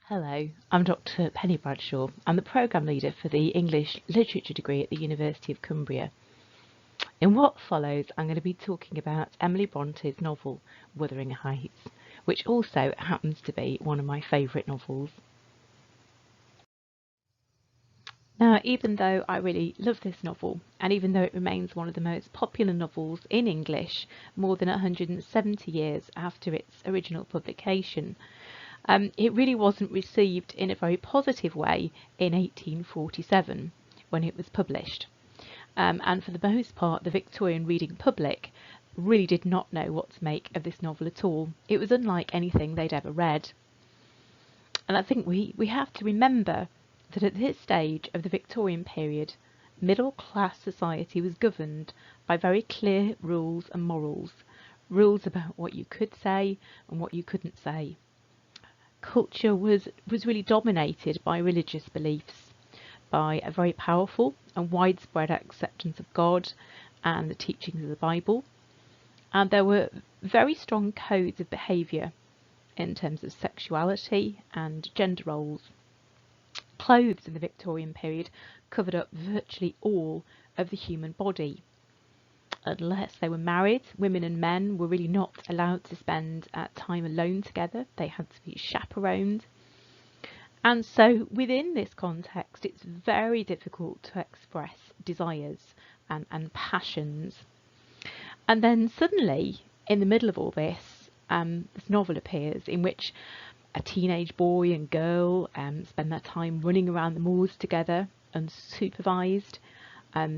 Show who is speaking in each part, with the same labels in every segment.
Speaker 1: Hello, I'm Dr Penny Bradshaw. I'm the programme leader for the English Literature degree at the University of Cumbria. In what follows, I'm going to be talking about Emily Bronte's novel Wuthering Heights, which also happens to be one of my favourite novels. Now, even though I really love this novel, and even though it remains one of the most popular novels in English more than 170 years after its original publication, it really wasn't received in a very positive way in 1847 when it was published. And for the most part, the Victorian reading public really did not know what to make of this novel at all. It was unlike anything they'd ever read. And I think we have to remember that at this stage of the Victorian period, middle class society was governed by very clear rules and morals, rules about what you could say and what you couldn't say. Culture was really dominated by religious beliefs, by a very powerful and widespread acceptance of God and the teachings of the Bible. And there were very strong codes of behaviour in terms of sexuality and gender roles. Clothes in the Victorian period covered up virtually all of the human body. Unless they were married, women and men were really not allowed to spend time alone together. They had to be chaperoned. And so within this context, it's very difficult to express desires and passions. And then suddenly, in the middle of all this, this novel appears in which a teenage boy and girl spend their time running around the moors together, unsupervised,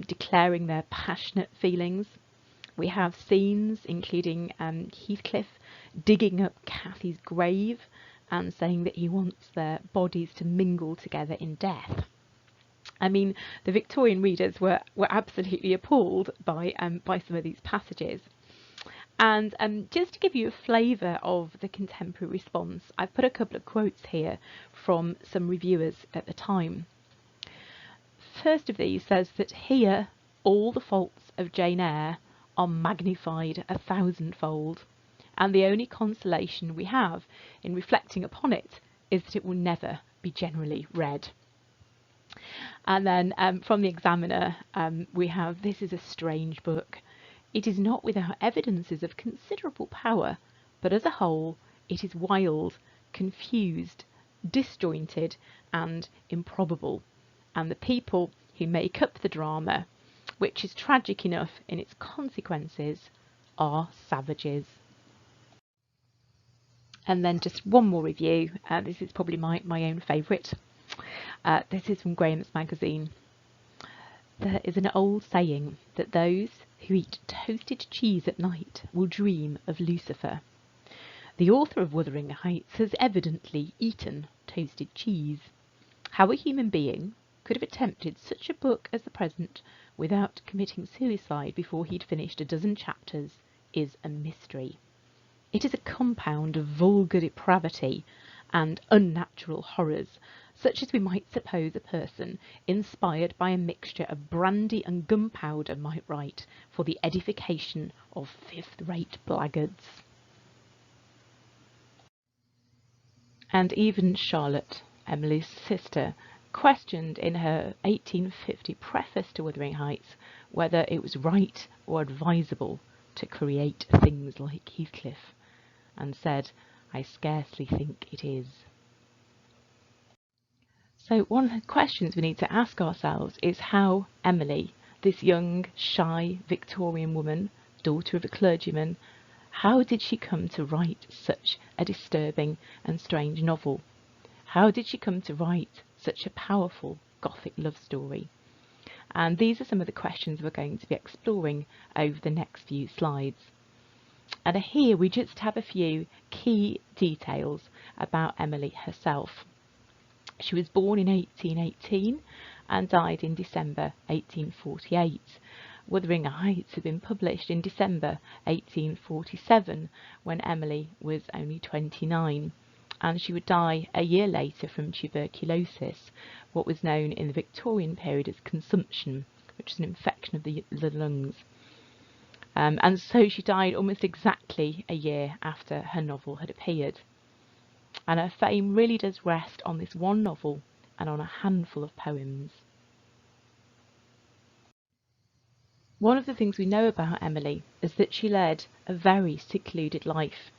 Speaker 1: declaring their passionate feelings. We have scenes including Heathcliff digging up Cathy's grave and saying that he wants their bodies to mingle together in death. I mean, the Victorian readers were absolutely appalled by some of these passages. And just to give you a flavour of the contemporary response, I've put a couple of quotes here from some reviewers at the time. First of these says that here all the faults of Jane Eyre are magnified 1,000-fold, and the only consolation we have in reflecting upon it is that it will never be generally read. And then from the Examiner we have, "This is a strange book. It is not without evidences of considerable power, but as a whole it is wild, confused, disjointed and improbable, and the people who make up the drama, which is tragic enough in its consequences, are savages." And then just one more review. This is probably my own favourite. This is from Graham's magazine. "There is an old saying that those who eat toasted cheese at night will dream of Lucifer. The author of Wuthering Heights has evidently eaten toasted cheese. How a human being could have attempted such a book as the present without committing suicide before he'd finished a dozen chapters is a mystery. It is a compound of vulgar depravity and unnatural horrors, such as we might suppose a person inspired by a mixture of brandy and gunpowder might write for the edification of fifth-rate blackguards." And even Charlotte, Emily's sister, questioned in her 1850 preface to Wuthering Heights whether it was right or advisable to create things like Heathcliff, and said, "I scarcely think it is." So one of the questions we need to ask ourselves is how Emily, this young, shy Victorian woman, daughter of a clergyman, how did she come to write such a disturbing and strange novel? How did she come to write such a powerful Gothic love story? And these are some of the questions we're going to be exploring over the next few slides. And here we just have a few key details about Emily herself. She was born in 1818 and died in December 1848. Wuthering Heights had been published in December 1847 when Emily was only 29, and she would die a year later from tuberculosis, what was known in the Victorian period as consumption, which is an infection of the lungs. And so she died almost exactly a year after her novel had appeared. and her fame really does rest on this one novel and on a handful of poems. One of the things we know about Emily is that she led a very secluded life.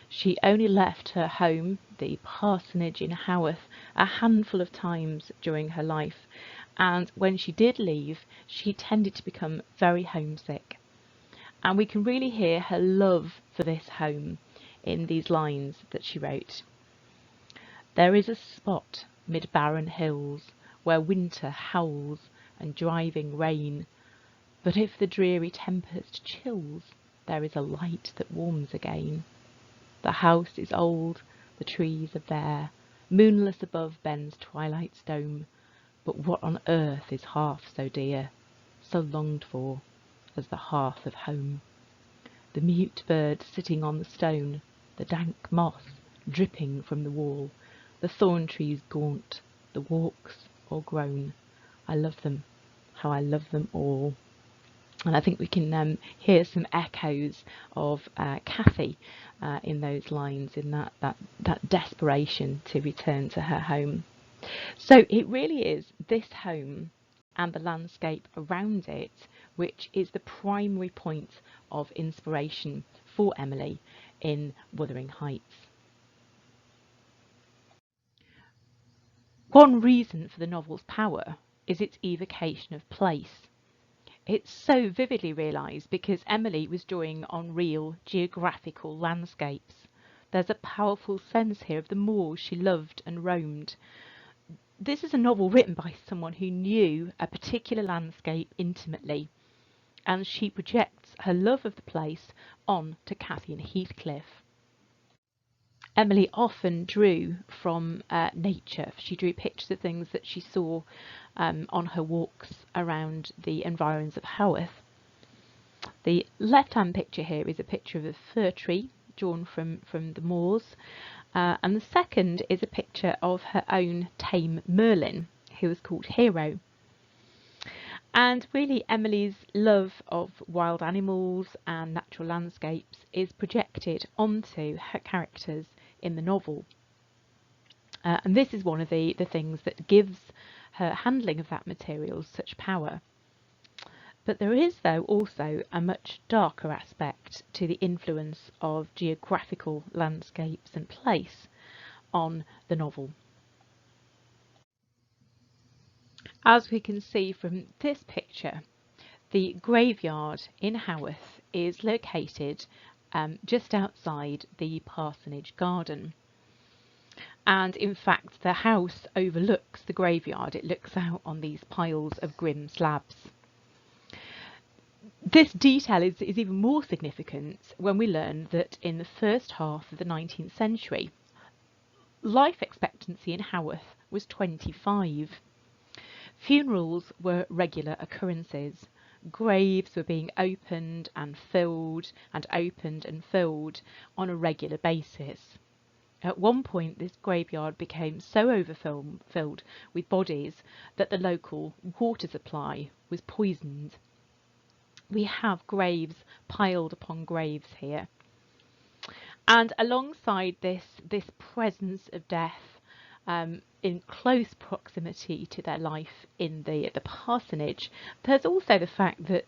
Speaker 1: She only left her home, the parsonage in Haworth, a handful of times during her life, and when she did leave, she tended to become very homesick. And we can really hear her love for this home in these lines that she wrote. There is a spot mid barren hills where winter howls and driving rain, but if the dreary tempest chills, there is a light that warms again. The house is old, the trees are bare, moonless above bends twilight's dome, but what on earth is half so dear, so longed for, as the hearth of home? The mute bird sitting on the stone, the dank moss dripping from the wall, the thorn trees gaunt, the walks o'ergrown. I love them, how I love them all. And I think we can hear some echoes of Cathy in those lines, in that desperation to return to her home. So it really is this home and the landscape around it which is the primary point of inspiration for Emily in Wuthering Heights. One reason for the novel's power is its evocation of place. It's so vividly realised because Emily was drawing on real geographical landscapes. There's a powerful sense here of the moors she loved and roamed. This is a novel written by someone who knew a particular landscape intimately, and she projects her love of the place on to Cathy and Heathcliff. Emily often drew from nature. She drew pictures of things that she saw on her walks around the environs of Haworth. The left-hand picture here is a picture of a fir tree drawn from the moors, and the second is a picture of her own tame Merlin, who was called Hero. And really Emily's love of wild animals and natural landscapes is projected onto her characters in the novel. And this is one of the things that gives her handling of that material such power. But there is, though, also a much darker aspect to the influence of geographical landscapes and place on the novel. As we can see from this picture, the graveyard in Haworth is located just outside the parsonage garden. And in fact, the house overlooks the graveyard. It looks out on these piles of grim slabs. This detail is even more significant when we learn that in the first half of the 19th century, life expectancy in Haworth was 25. Funerals were regular occurrences. Graves were being opened and filled and opened and filled on a regular basis. At one point, this graveyard became so overfilled with bodies that the local water supply was poisoned. We have graves piled upon graves here. And alongside this presence of death, in close proximity to their life in the parsonage, there's also the fact that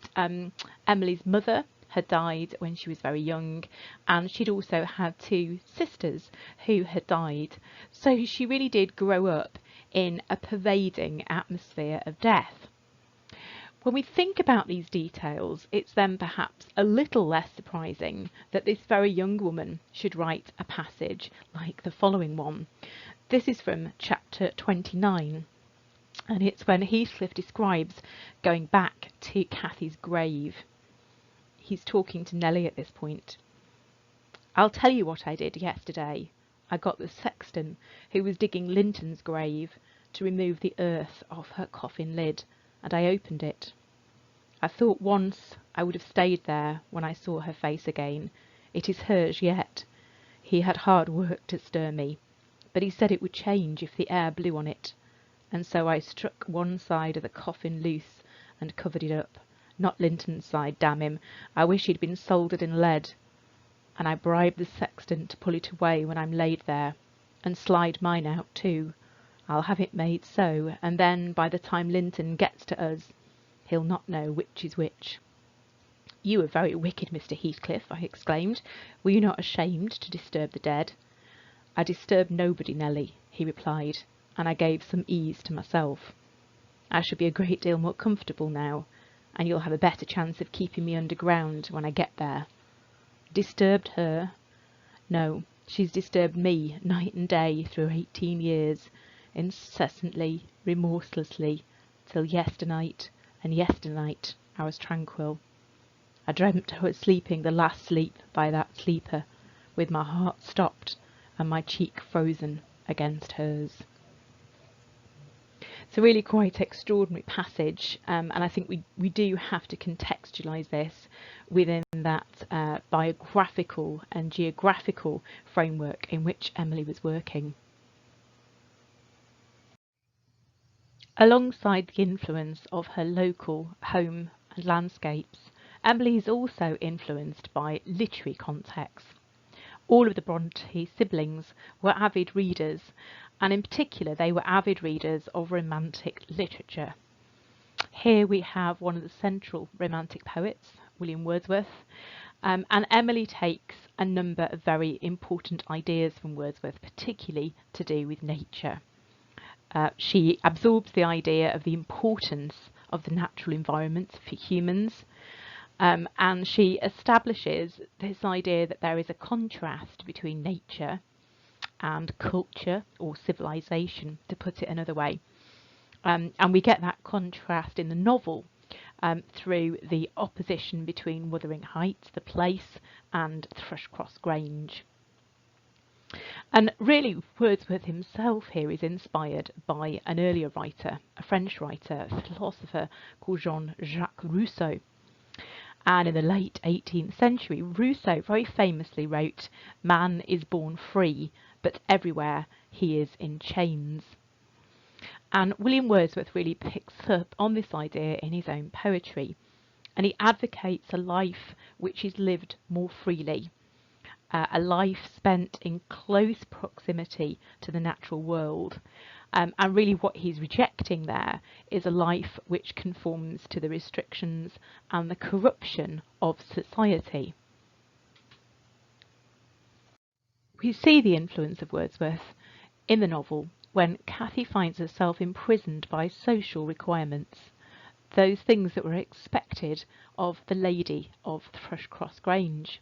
Speaker 1: Emily's mother had died when she was very young, and she'd also had two sisters who had died. So she really did grow up in a pervading atmosphere of death. When we think about these details, it's then perhaps a little less surprising that this very young woman should write a passage like the following one. This is from chapter 29, and it's when Heathcliff describes going back to Cathy's grave. He's talking to Nellie at this point. I'll tell you what I did yesterday. I got the sexton, who was digging Linton's grave, to remove the earth off her coffin lid, and I opened it. I thought once I would have stayed there when I saw her face again. It is hers yet. He had hard work to stir me, but he said it would change if the air blew on it, and so I struck one side of the coffin loose and covered it up. Not Linton's side, damn him. I wish he'd been soldered in lead. And I bribed the sexton to pull it away when I'm laid there. and slide mine out too. I'll have it made so, and then by the time Linton gets to us, he'll not know which is which." "You are very wicked, Mr. Heathcliff," I exclaimed. "Were you not ashamed to disturb the dead?" "I disturbed nobody, Nelly," he replied, "and I gave some ease to myself. I shall be a great deal more comfortable now, and you'll have a better chance of keeping me underground when I get there." "Disturbed her? No, she's disturbed me night and day through 18 years, incessantly, remorselessly, till yesternight, and yesternight I was tranquil. I dreamt I was sleeping the last sleep by that sleeper, with my heart stopped and my cheek frozen against hers." It's a really quite extraordinary passage, and I think we do have to contextualise this within that biographical and geographical framework in which Emily was working. Alongside the influence of her local home and landscapes, Emily is also influenced by literary contexts. All of the Bronte siblings were avid readers, and in particular they were avid readers of romantic literature. Here we have one of the central romantic poets, William Wordsworth, and Emily takes a number of very important ideas from Wordsworth, particularly to do with nature. She absorbs the idea of the importance of the natural environment for humans, and she establishes this idea that there is a contrast between nature and culture or civilization, to put it another way. And we get that contrast in the novel through the opposition between Wuthering Heights, the place, and Thrushcross Grange. And really, Wordsworth himself here is inspired by an earlier writer, a French writer, a philosopher called Jean-Jacques Rousseau. And in the late 18th century, Rousseau very famously wrote, "Man is born free, but everywhere he is in chains." And William Wordsworth really picks up on this idea in his own poetry, and he advocates a life which is lived more freely, a life spent in close proximity to the natural world. And really what he's rejecting there is a life which conforms to the restrictions and the corruption of society. We see the influence of Wordsworth in the novel when Cathy finds herself imprisoned by social requirements, those things that were expected of the lady of Thrushcross Grange.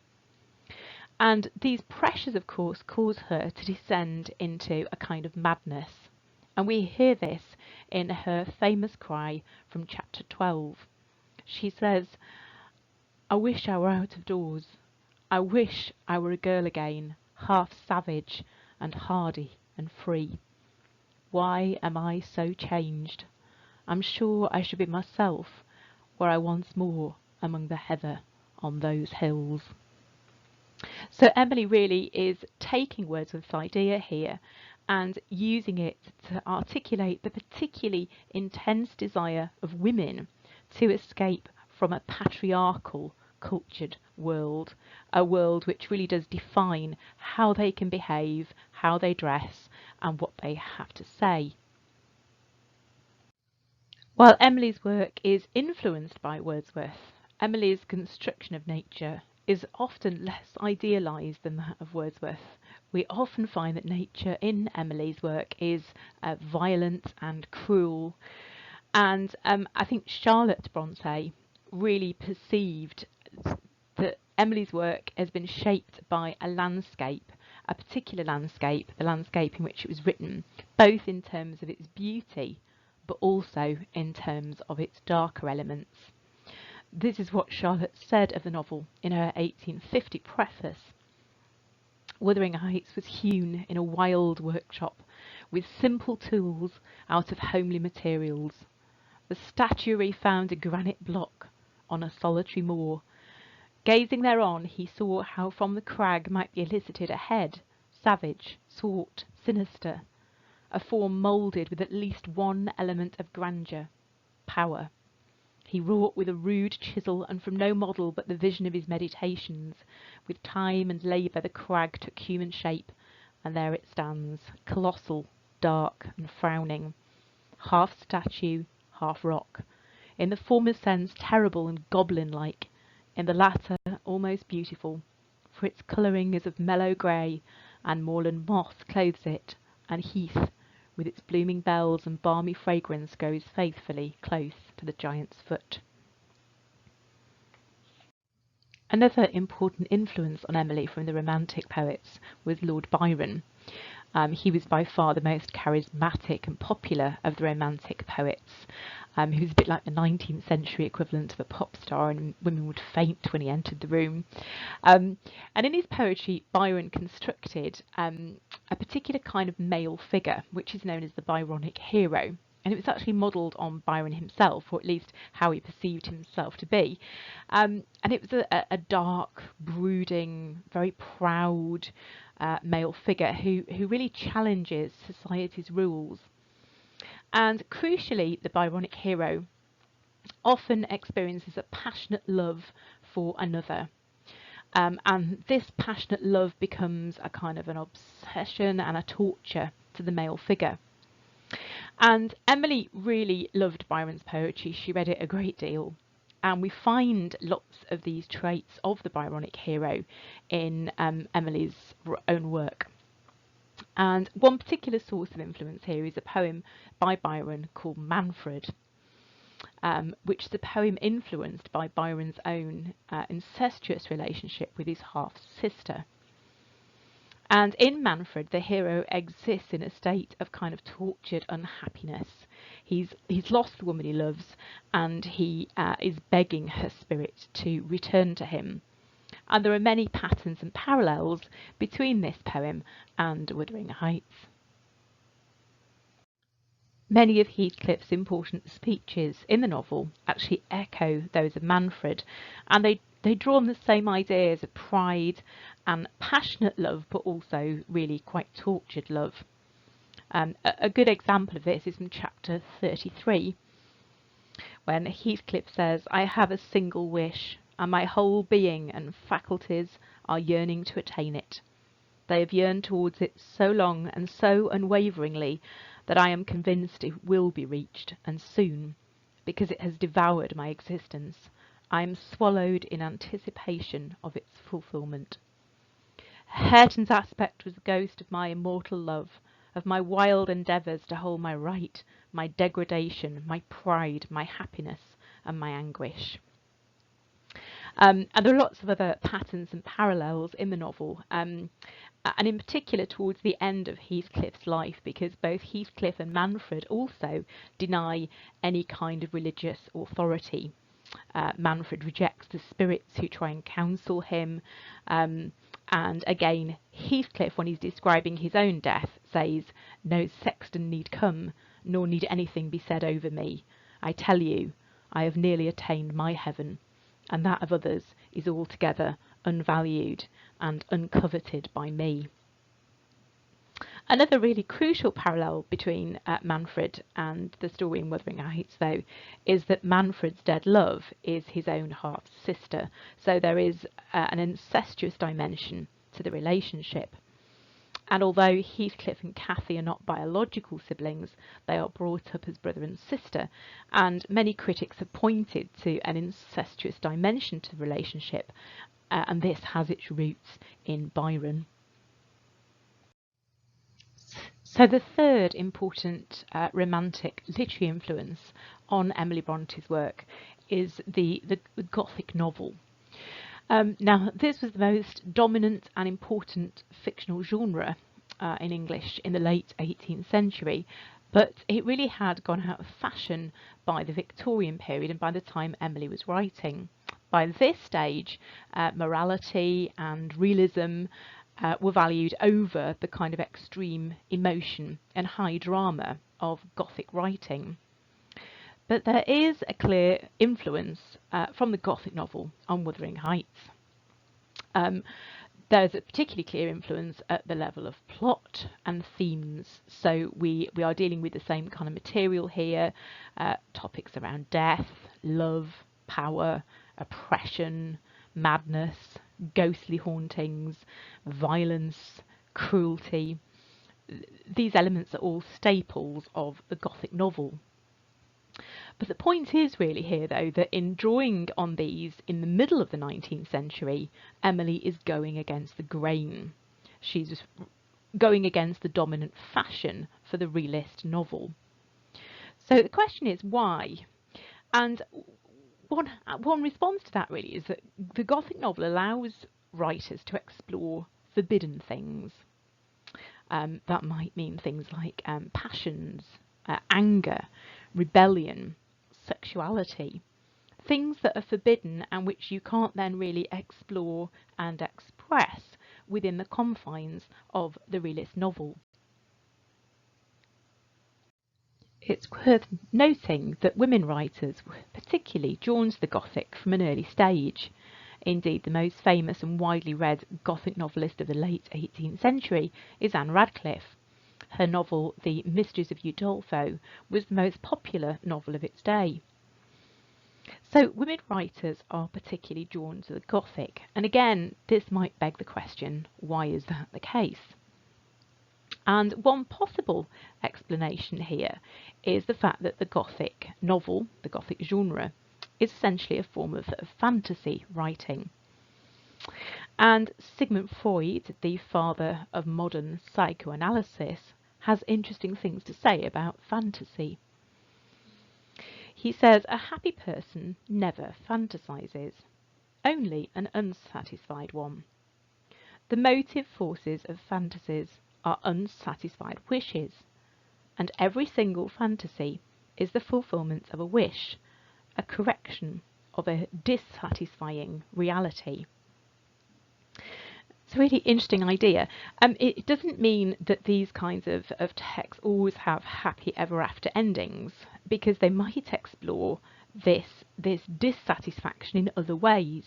Speaker 1: And these pressures, of course, cause her to descend into a kind of madness. And we hear this in her famous cry from chapter 12. She says, "I wish I were out of doors. I wish I were a girl again, half savage and hardy and free. Why am I so changed? I'm sure I should be myself were I once more among the heather on those hills." So Emily really is taking Wordsworth's idea here and using it to articulate the particularly intense desire of women to escape from a patriarchal, cultured world, a world which really does define how they can behave, how they dress, and what they have to say. While Emily's work is influenced by Wordsworth, Emily's construction of nature is often less idealised than that of Wordsworth. We often find that nature in Emily's work is violent and cruel, and I think Charlotte Bronte really perceived that Emily's work has been shaped by a landscape, a particular landscape, the landscape in which it was written, both in terms of its beauty but also in terms of its darker elements. This is what Charlotte said of the novel in her 1850 preface. "Wuthering Heights was hewn in a wild workshop with simple tools out of homely materials. The statuary found a granite block on a solitary moor. Gazing thereon, he saw how from the crag might be elicited a head, savage, swart, sinister, a form moulded with at least one element of grandeur, power. He wrought with a rude chisel, and from no model but the vision of his meditations. With time and labour the crag took human shape, and there it stands, colossal, dark and frowning, half statue, half rock, in the former sense terrible and goblin-like, in the latter almost beautiful, for its colouring is of mellow grey, and moorland moss clothes it, and heath, with its blooming bells and balmy fragrance, goes faithfully close to the giant's foot. Another important influence on Emily from the Romantic poets was Lord Byron. He was by far the most charismatic and popular of the Romantic poets. He was a bit like the 19th century equivalent of a pop star, and women would faint when he entered the room. And in his poetry, Byron constructed a particular kind of male figure, which is known as the Byronic hero. And it was actually modelled on Byron himself, or at least how he perceived himself to be. And it was a dark, brooding, very proud male figure who really challenges society's rules. And crucially, the Byronic hero often experiences a passionate love for another. And this passionate love becomes a kind of an obsession and a torture to the male figure. And Emily really loved Byron's poetry. She read it a great deal. And we find lots of these traits of the Byronic hero in Emily's own work. And one particular source of influence here is a poem by Byron called Manfred, which is a poem influenced by Byron's own incestuous relationship with his half-sister. And in Manfred, the hero exists in a state of kind of tortured unhappiness. He's lost the woman he loves, and he is begging her spirit to return to him. And there are many patterns and parallels between this poem and Wuthering Heights. Many of Heathcliff's important speeches in the novel actually echo those of Manfred, and they draw on the same ideas of pride and passionate love, but also really quite tortured love. A good example of this is from chapter 33, when Heathcliff says, "I have a single wish, and my whole being and faculties are yearning to attain it. They have yearned towards it so long and so unwaveringly that I am convinced it will be reached, and soon, because it has devoured my existence. I am swallowed in anticipation of its fulfilment. Hareton's aspect was the ghost of my immortal love, of my wild endeavours to hold my right, my degradation, my pride, my happiness, and my anguish." And there are lots of other patterns and parallels in the novel, and in particular towards the end of Heathcliff's life, because both Heathcliff and Manfred also deny any kind of religious authority. Manfred rejects the spirits who try and counsel him, and again Heathcliff, when he's describing his own death, says, "No sexton need come, nor need anything be said over me. I tell you, I have nearly attained my heaven, and that of others is altogether unvalued and uncoveted by me." Another really crucial parallel between Manfred and the story in Wuthering Heights, though, is that Manfred's dead love is his own half-sister. So there is an incestuous dimension to the relationship. And although Heathcliff and Cathy are not biological siblings, they are brought up as brother and sister, and many critics have pointed to an incestuous dimension to the relationship, and this has its roots in Byron. So the third important romantic literary influence on Emily Bronte's work is the Gothic novel. Now, this was the most dominant and important fictional genre in English in the late 18th century, but it really had gone out of fashion by the Victorian period and by the time Emily was writing. By this stage, morality and realism were valued over the kind of extreme emotion and high drama of Gothic writing. But there is a clear influence from the Gothic novel on Wuthering Heights. There's a particularly clear influence at the level of plot and themes. So we are dealing with the same kind of material here, topics around death, love, power, oppression, madness, ghostly hauntings, violence, cruelty. These elements are all staples of the Gothic novel. But the point is really here, though, that in drawing on these in the middle of the 19th century, Emily is going against the grain. She's going against the dominant fashion for the realist novel. So the question is why? And one response to that really is that the Gothic novel allows writers to explore forbidden things. That might mean things like passions, anger, rebellion, sexuality, things that are forbidden and which you can't then really explore and express within the confines of the realist novel. It's worth noting that women writers were particularly drawn to the Gothic from an early stage. Indeed, the most famous and widely read Gothic novelist of the late 18th century is Anne Radcliffe. Her novel, The Mysteries of Udolpho, was the most popular novel of its day. So women writers are particularly drawn to the Gothic, and again, this might beg the question, why is that the case? And one possible explanation here is the fact that the Gothic novel, the Gothic genre, is essentially a form of fantasy writing. And Sigmund Freud, the father of modern psychoanalysis, has interesting things to say about fantasy. He says a happy person never fantasizes, only an unsatisfied one. The motive forces of fantasies are unsatisfied wishes, and every single fantasy is the fulfillment of a wish, a correction of a dissatisfying reality. It's a really interesting idea. It doesn't mean that these kinds of texts always have happy ever after endings, because they might explore this dissatisfaction in other ways,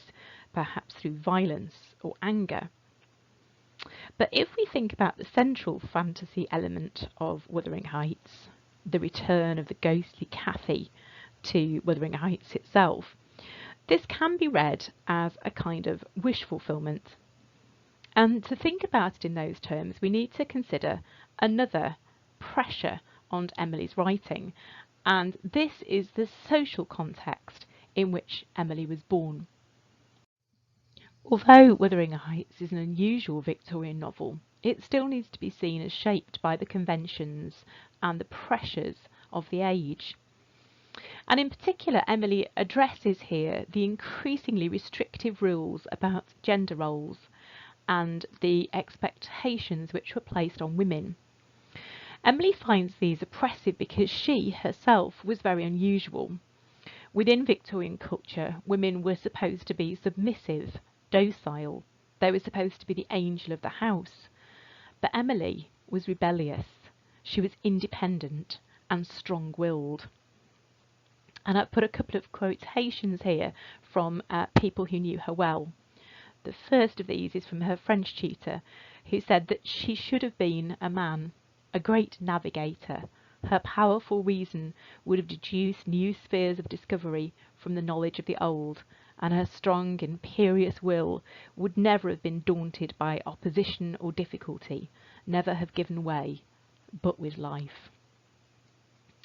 Speaker 1: perhaps through violence or anger. But if we think about the central fantasy element of Wuthering Heights, the return of the ghostly Cathy to Wuthering Heights itself, this can be read as a kind of wish fulfillment. And to think about it in those terms, we need to consider another pressure on Emily's writing, and this is the social context in which Emily was born. Although Wuthering Heights is an unusual Victorian novel, it still needs to be seen as shaped by the conventions and the pressures of the age. And in particular, Emily addresses here the increasingly restrictive rules about gender roles and the expectations which were placed on women. Emily finds these oppressive because she herself was very unusual. Within Victorian culture, women were supposed to be submissive, docile. They were supposed to be the angel of the house. But Emily was rebellious. She was independent and strong-willed. And I've put a couple of quotations here from people who knew her well. The first of these is from her French tutor, who said that she should have been a man, a great navigator. Her powerful reason would have deduced new spheres of discovery from the knowledge of the old, and her strong, imperious will would never have been daunted by opposition or difficulty, never have given way, but with life.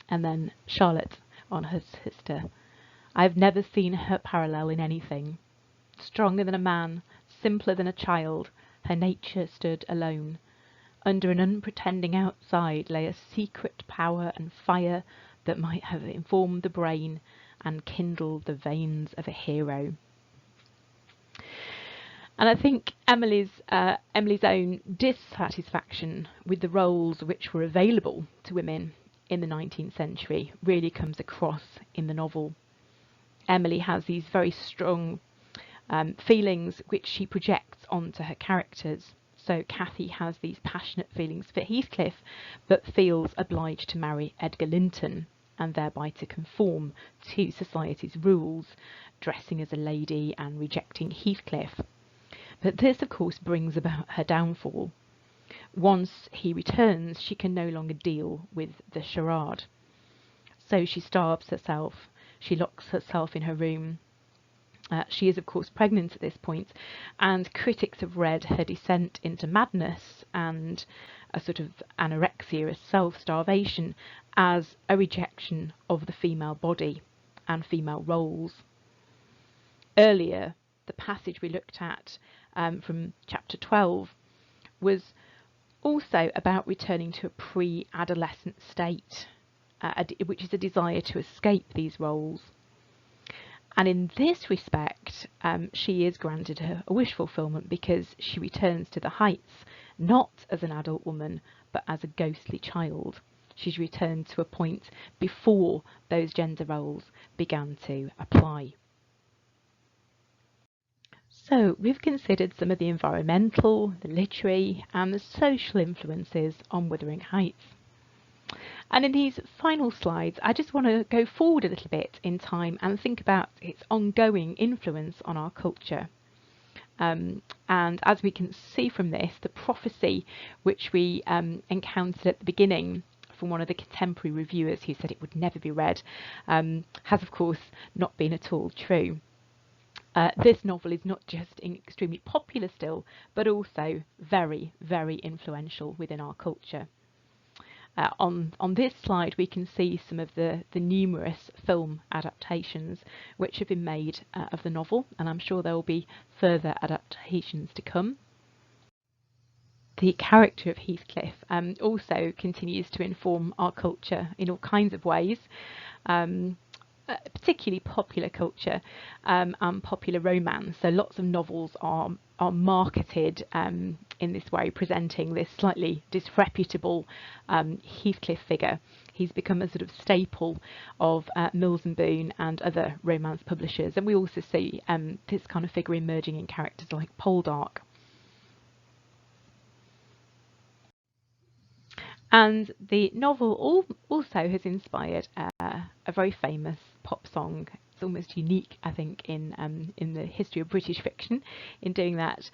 Speaker 1: And then Charlotte on her sister. I've never seen her parallel in anything. Stronger than a man, simpler than a child, her nature stood alone. Under an unpretending outside lay a secret power and fire that might have informed the brain and kindled the veins of a hero. And I think Emily's own dissatisfaction with the roles which were available to women in the 19th century really comes across in the novel. Emily has these very strong feelings which she projects onto her characters. So Cathy has these passionate feelings for Heathcliff, but feels obliged to marry Edgar Linton, and thereby to conform to society's rules, dressing as a lady and rejecting Heathcliff. But this, of course, brings about her downfall. Once he returns, she can no longer deal with the charade. So she starves herself, she locks herself in her room, She is, of course, pregnant at this point, and critics have read her descent into madness and a sort of anorexia, a self-starvation, as a rejection of the female body and female roles. Earlier, the passage we looked at from chapter 12 was also about returning to a pre-adolescent state, which is a desire to escape these roles. And in this respect, she is granted a wish fulfillment, because she returns to the heights, not as an adult woman, but as a ghostly child. She's returned to a point before those gender roles began to apply. So we've considered some of the environmental, the literary and the social influences on Wuthering Heights. And in these final slides, I just want to go forward a little bit in time and think about its ongoing influence on our culture. And as we can see from this, the prophecy which we encountered at the beginning from one of the contemporary reviewers who said it would never be read, has of course not been at all true. This novel is not just extremely popular still, but also very, very influential within our culture. On this slide, we can see some of the numerous film adaptations which have been made of the novel, and I'm sure there will be further adaptations to come. The character of Heathcliff also continues to inform our culture in all kinds of ways, particularly popular culture and popular romance. So lots of novels are marketed in this way, presenting this slightly disreputable Heathcliff figure. He's become a sort of staple of Mills and Boon and other romance publishers, and we also see this kind of figure emerging in characters like Poldark. And the novel also has inspired a very famous pop song. It's almost unique, I think, in the history of British fiction in doing that.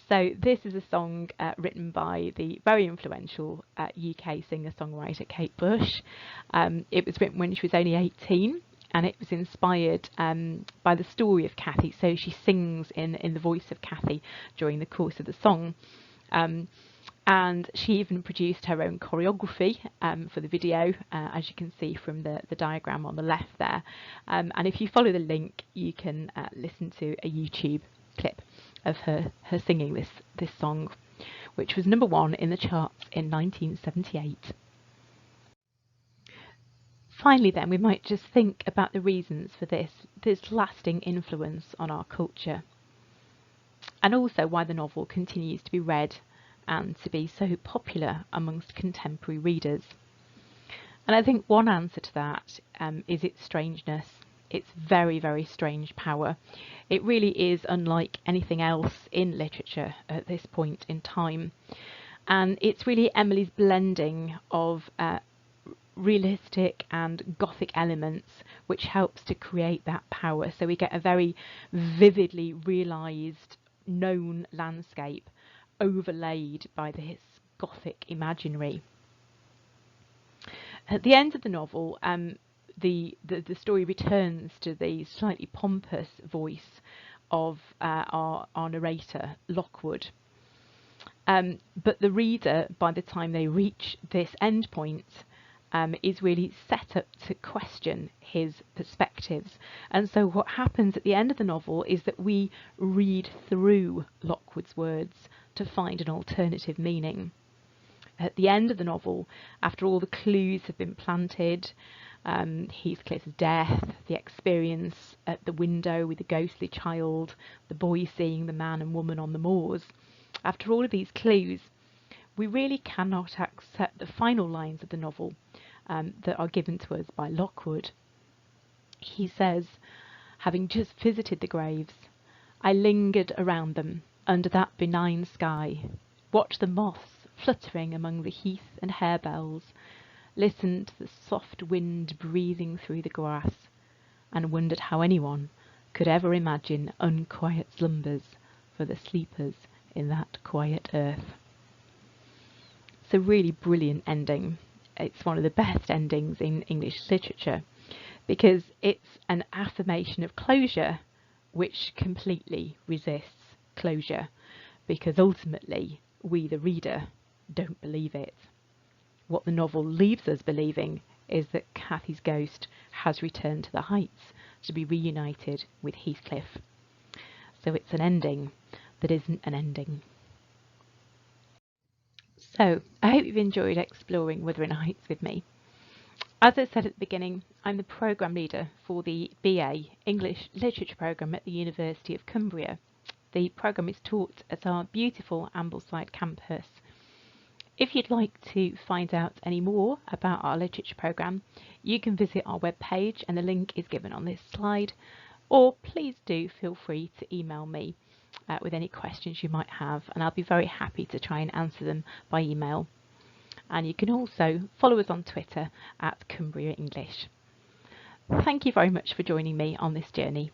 Speaker 1: So this is a song written by the very influential UK singer-songwriter Kate Bush. It was written when she was only 18. And it was inspired by the story of Cathy. So she sings in the voice of Cathy during the course of the song. And she even produced her own choreography for the video, as you can see from the diagram on the left there. And if you follow the link, you can listen to a YouTube clip of her singing this song, which was #1 in the charts in 1978. Finally then, we might just think about the reasons for this lasting influence on our culture, and also why the novel continues to be read and to be so popular amongst contemporary readers. And I think one answer to that is its strangeness, its very, very strange power. It really is unlike anything else in literature at this point in time. And it's really Emily's blending of realistic and Gothic elements which helps to create that power. So we get a very vividly realised, known landscape overlaid by this Gothic imaginary. At the end of the novel, the story returns to the slightly pompous voice of our narrator, Lockwood. But the reader, by the time they reach this end point, is really set up to question his perspectives. And so what happens at the end of the novel is that we read through Lockwood's words to find an alternative meaning. At the end of the novel, after all the clues have been planted, Heathcliff's death, the experience at the window with the ghostly child, the boy seeing the man and woman on the moors, after all of these clues, we really cannot accept the final lines of the novel that are given to us by Lockwood. He says, "Having just visited the graves, I lingered around them under that benign sky, watched the moths fluttering among the heath and harebells, listened to the soft wind breathing through the grass, and wondered how anyone could ever imagine unquiet slumbers for the sleepers in that quiet earth." It's a really brilliant ending. It's one of the best endings in English literature because it's an affirmation of closure which completely resists closure, because ultimately we, the reader, don't believe it. What the novel leaves us believing is that Cathy's ghost has returned to the Heights to be reunited with Heathcliff. So it's an ending that isn't an ending. So I hope you've enjoyed exploring Wuthering Heights with me. As I said at the beginning, I'm the programme leader for the BA English Literature programme at the University of Cumbria. The programme is taught at our beautiful Ambleside campus. If you'd like to find out any more about our literature programme, you can visit our webpage and the link is given on this slide, or please do feel free to email me with any questions you might have, and I'll be very happy to try and answer them by email. And you can also follow us on Twitter at Cumbria English. Thank you very much for joining me on this journey.